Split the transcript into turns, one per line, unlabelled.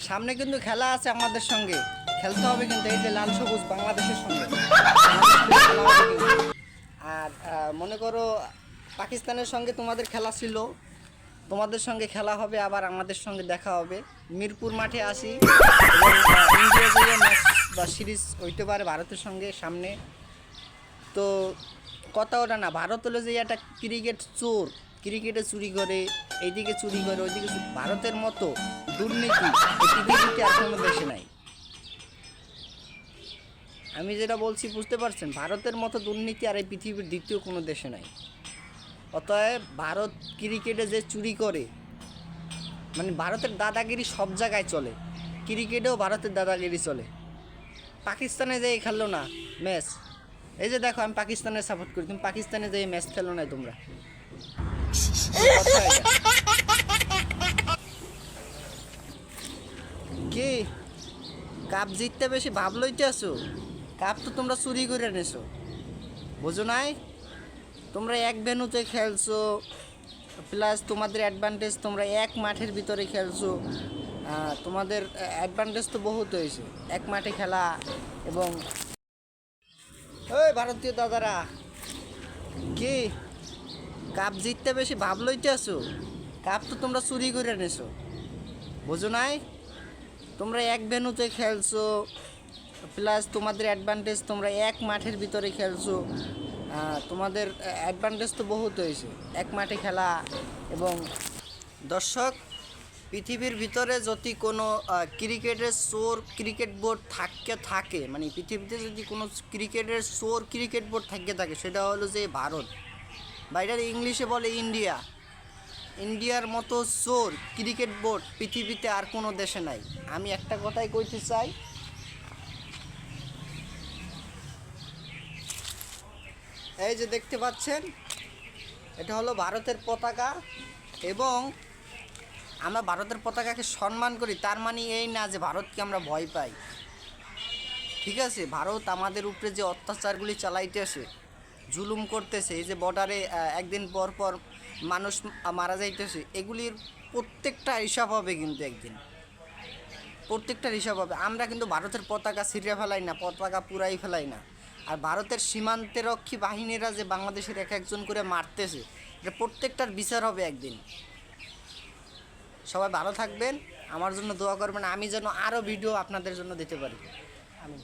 সামনে কিন্তু খেলা আছে আমাদের সঙ্গে, খেলতে হবে কিন্তু এই যে লাল সবুজ বাংলাদেশের সঙ্গে খেলা হবে কিন্তু। আর মনে করো পাকিস্তানের সঙ্গে তোমাদের খেলা ছিল, তোমাদের সঙ্গে খেলা হবে, আবার আমাদের সঙ্গে দেখা হবে। মিরপুর মাঠে আসি এবং ইন্ডিয়া যে ম্যাচ বা সিরিজ হইতে পারে ভারতের সঙ্গে সামনে। তো কথা ওটা না, ভারত হলো যে একটা ক্রিকেট চোর, ক্রিকেটে চুরি করে, এইদিকে চুরি করে ওইদিকে ভারতের মতো দুর্নীতি এই পৃথিবীতে আর কোনো দেশে নাই। আমি যেটা বলছি বুঝতে পারছেন, ভারতের মতো দুর্নীতি আর এই পৃথিবীর দ্বিতীয় কোনো দেশে নাই। অতএব ভারত ক্রিকেটে যে চুরি করে, মানে ভারতের দাদাগিরি সব জায়গায় চলে, ক্রিকেটেও ভারতের দাদাগিরি চলে। পাকিস্তানে যেয়ে খেললো না ম্যাচ, এই যে দেখো আমি পাকিস্তানের সাপোর্ট করি, তুমি পাকিস্তানে যেয়ে ম্যাচ খেলো না তোমরা। কি কাপ জিততে বেশি ভাব লইতে আসো? কাপ তো তোমরা চুরি করে এনেছো, বুঝো নাই? তোমরা এক ভেন্যুতে খেলছো, প্লাস তোমাদের অ্যাডভান্টেজ, তোমরা এক মাঠের ভিতরে খেলছো, তোমাদের অ্যাডভান্টেজ তো বহুত হয়েছে এক মাঠে খেলা। এবং ওই ভারতীয় দাদারা, কি কাপ জিততে বেশি ভাব লইতে আসো? কাপ তো তোমরা চুরি করে এনেছো, বুঝো নাই? তোমরা এক ভেন্যুতে খেলছো, প্লাস তোমাদের অ্যাডভান্টেজ, তোমরা এক মাঠের ভিতরে খেলছো, তোমাদের অ্যাডভান্টেজ তো বহুত হয়েছে এক মাঠে খেলা। এবং দর্শক, পৃথিবীর ভিতরে যদি কোনো ক্রিকেটের চোর ক্রিকেট বোর্ড থাকে, মানে পৃথিবীতে যদি কোনো ক্রিকেটের চোর ক্রিকেট বোর্ড থাকে সেটা হলো যে ভারত, বা এটা ইংলিশে বলে ইন্ডিয়া। ইন্ডিয়ার মতো চোর ক্রিকেট বোর্ড পৃথিবীতে আর কোনো দেশে নাই। আমি একটা কথাই কইতে চাই, এই যে দেখতে পাচ্ছেন এটা হলো ভারতের পতাকা, এবং আমরা ভারতের পতাকাকে সম্মান করি, তার মানে এই না যে ভারতকে আমরা ভয় পাই। ঠিক আছে, ভারত আমাদের উপরে যে অত্যাচারগুলি চালাইতেছে, জুলুম করতেছে, এই যে বর্ডারে একদিন পর পর মানুষ মারা যাইতেছে, এগুলির প্রত্যেকটা হিসাব হবে কিন্তু একদিন, প্রত্যেকটার হিসাব হবে। আমরা কিন্তু ভারতের পতাকা ছিঁড়ে ফেলাই না, পতাকা পুরাই ফেলাই না। আর ভারতের সীমান্তরক্ষী বাহিনীরা যে বাংলাদেশের এক একজন করে মারতেছে, এটা প্রত্যেকটার বিচার হবে একদিন। সবাই ভালো থাকবেন, আমার জন্য দোয়া করবেন, আমি যেন আরও ভিডিও আপনাদের জন্য দিতে পারি। আমি